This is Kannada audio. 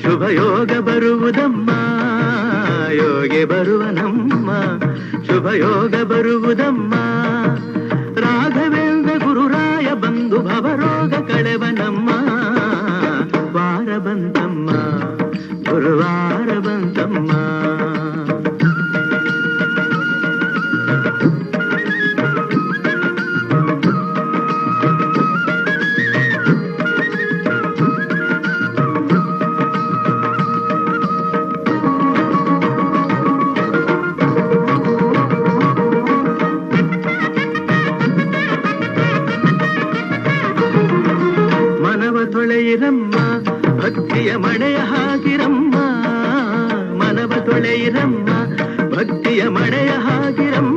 ಶುಭಯೋಗ ಬರುವುದಮ್ಮ ಯೋಗಿ ಬರುವನಮ್ಮ ಶುಭಯೋಗ ಬರುವುದಮ್ಮ ರಾಘವೇಂದ್ರ ಗುರುರಾಯ ಬಂದು ಭವರೋಗ ಕಳೆವನಮ್ಮ ವಾರ ಬಂತಮ್ಮ ಗುರುವಾರ ಬಂತಮ್ಮ ತೊಳೆಯಿರಮ್ಮ ಭಕ್ತಿಯ ಮಳೆಯ ಹಾಗಿರಮ್ಮ ಮನವ ತೊಳೆಯಿರಮ್ಮ ಭಕ್ತಿಯ ಮಳೆಯ ಹಾಗಿರಮ್ಮ